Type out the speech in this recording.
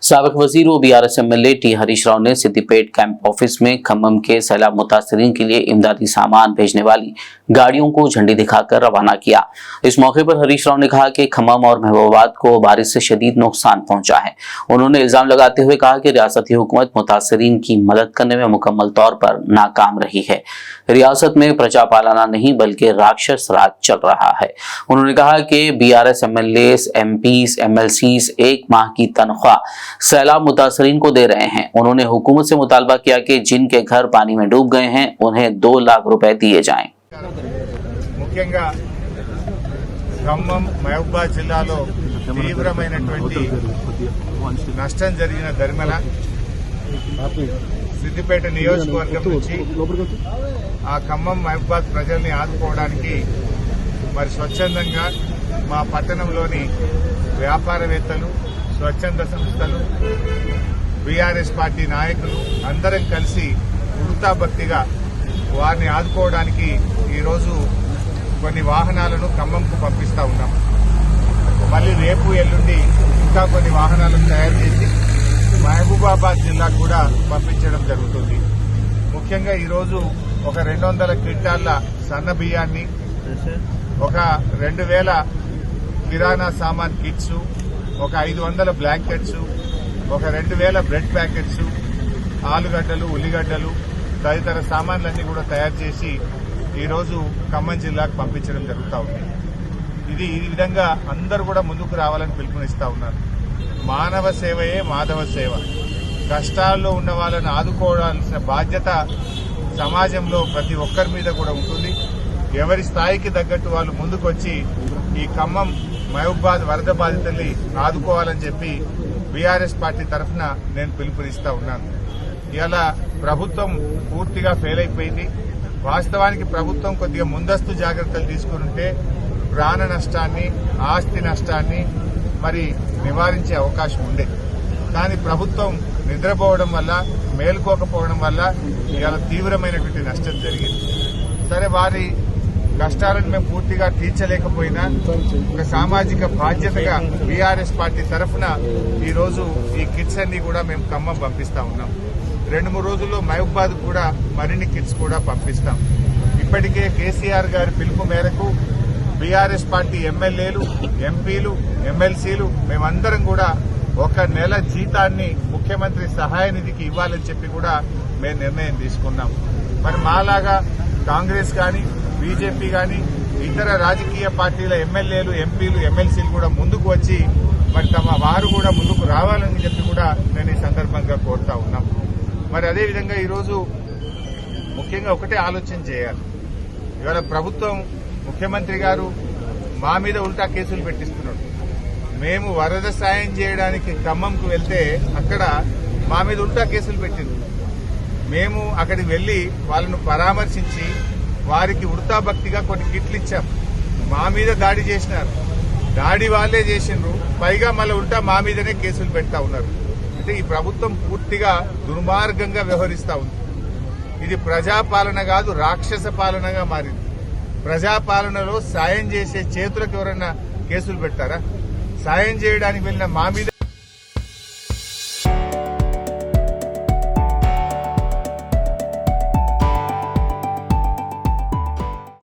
साबिक वजीर व BRS MLA T Harish Rao ने सिद्दीपेट कैंप ऑफिस में खम्मम के सैलाब मुतासरीन के लिए इमदादी सामान भेजने वाली गाड़ियों को झंडी दिखाकर रवाना किया। इस मौके पर हरीश राव ने कहा कि खम्मम और महबूबाबाद को बारिश से शदीद नुकसान पहुंचा है। उन्होंने इल्जाम लगाते हुए कहा कि रियासती हुकूमत मुतासरीन की मदद करने में मुकम्मल तौर पर नाकाम रही है। रियासत में प्रजा पालना नहीं बल्कि राक्षस राज चल रहा है। उन्होंने कहा कि बीआरएस एमएलए, एमपीज, एमएलसीज एक माह की तनख्वाह सैलाब मुतासरीन को दे रहे हैं। उन्होंने हुकूमत से मुतालबा किया कि जिनके घर पानी में डूब गए हैं उन्हें 2 लाख रुपए दिए जाएं। ముఖ్యంగా ఖమ్మం మహబూబాబాద్ జిల్లాలో తీవ్రమైనటువంటి నష్టం జరిగిన దరిమల సిద్దిపేట నియోజకవర్గం నుంచి ఆ ఖమ్మం మహబూబాబాద్ ప్రజల్ని ఆదుకోవడానికి మరి స్వచ్ఛందంగా మా పట్టణంలోని వ్యాపారవేత్తలు, స్వచ్ఛంద సంస్థలు, బీఆర్ఎస్ పార్టీ నాయకులు అందరం కలిసి వృత్తాభక్తిగా వారిని ఆదుకోవడానికి ఈరోజు కొన్ని వాహనాలను ఖమ్మంకు పంపిస్తా ఉన్నాం. మళ్ళీ రేపు ఎల్లుండి ఇంకా కొన్ని వాహనాలను తయారు చేసి మహబూబాబాద్ జిల్లా కూడా పంపించడం జరుగుతుంది. ముఖ్యంగా ఈరోజు ఒక 200 క్వింటాళ్ల సన్న బియ్యాన్ని, ఒక 2000 కిరాణా సామాన్ కిట్స్, ఒక 500 బ్లాంకెట్స్, ఒక 2000 బ్రెడ్ ప్యాకెట్స్, ఆలుగడ్డలు, ఉల్లిగడ్డలు తదితర సామాన్లన్నీ కూడా తయారు చేసి ఈరోజు ఖమ్మం జిల్లాకు పంపించడం జరుగుతూ ఉంది. ఈ విధంగా అందరూ కూడా ముందుకు రావాలని పిలుపునిస్తా ఉన్నారు. మానవ సేవయే మాధవ సేవ. కష్టాల్లో ఉన్న వాళ్ళని ఆదుకోవాల్సిన బాధ్యత సమాజంలో ప్రతి ఒక్కరి మీద కూడా ఉంటుంది. ఎవరి స్థాయికి తగ్గట్టు వాళ్ళు ముందుకొచ్చి ఈ ఖమ్మం మహబూబాబాద్ వరద బాధితుల్ని ఆదుకోవాలని చెప్పి బీఆర్ఎస్ పార్టీ తరఫున నేను పిలుపునిస్తా ఉన్నాను. ఇలా ప్రభుత్వం పూర్తిగా ఫెయిల్ అయిపోయింది. వాస్తవానికి ప్రభుత్వం కొద్దిగా ముందస్తు జాగ్రత్తలు తీసుకుంటే ప్రాణ నష్టాన్ని, ఆస్తి నష్టాన్ని మరి నివారించే అవకాశం ఉండే. కానీ ప్రభుత్వం నిద్రపోవడం వల్ల, మేలుకోకపోవడం వల్ల ఇలా తీవ్రమైనటువంటి నష్టం జరిగింది. సరే, వారి కష్టాలను మేము పూర్తిగా తీర్చలేకపోయినా ఒక సామాజిక బాధ్యతగా బీఆర్ఎస్ పార్టీ తరఫున ఈరోజు ఈ కిట్స్ అన్ని కూడా మేము ఖమ్మం పంపిస్తా ఉన్నాం. 2-3 రోజుల్లో మహబూబాబాద్ కూడా మరిన్ని కిట్స్ కూడా పంపిస్తాం. ఇప్పటికే కేసీఆర్ గారి పిలుపు మేరకు బీఆర్ఎస్ పార్టీ ఎమ్మెల్యేలు, ఎంపీలు, ఎమ్మెల్సీలు మేమందరం కూడా 1 నెల జీతాన్ని ముఖ్యమంత్రి సహాయ నిధికి ఇవ్వాలని చెప్పి కూడా మేము నిర్ణయం తీసుకున్నాం. మరి మాలాగా కాంగ్రెస్ కానీ, బీజేపీ కానీ, ఇతర రాజకీయ పార్టీల ఎమ్మెల్యేలు, ఎంపీలు, ఎమ్మెల్సీలు కూడా ముందుకు వచ్చి మరి వారు కూడా ముందుకు రావాలని చెప్పి కూడా నేను ఈ సందర్భంగా కోరుతా ఉన్నాం. మరి అదేవిధంగా ఈరోజు ముఖ్యంగా ఒకటే ఆలోచన చేయాలి. ఇవాళ ప్రభుత్వం, ముఖ్యమంత్రి గారు మా మీద ఉల్టా కేసులు పెట్టిస్తున్నాడు. మేము వరద సాయం చేయడానికి ఖమ్మంకు వెళ్తే అక్కడ మా మీద ఉల్టా కేసులు పెట్టింది. మేము అక్కడికి వెళ్లి వాళ్ళను పరామర్శించి వారికి వృత్తాభక్తిగా కొన్ని కిట్లు ఇచ్చాం. మా మీద దాడి చేసినారు. దాడి వాళ్ళే చేసిండ్రు, పైగా మళ్ళీ ఉల్టా మా మీదనే కేసులు పెడతా ఉన్నారు. అంటే ఈ ప్రభుత్వం పూర్తిగా దుర్మార్గంగా వ్యవహరిస్తా ఉంది. ఇది ప్రజాపాలన కాదు, రాక్షస పాలనగా మారింది. ప్రజాపాలనలో సాయం చేసే చేతులకు ఎవరన్నా కేసులు పెట్టారా? సాయం చేయడానికి వెళ్ళిన మా మీద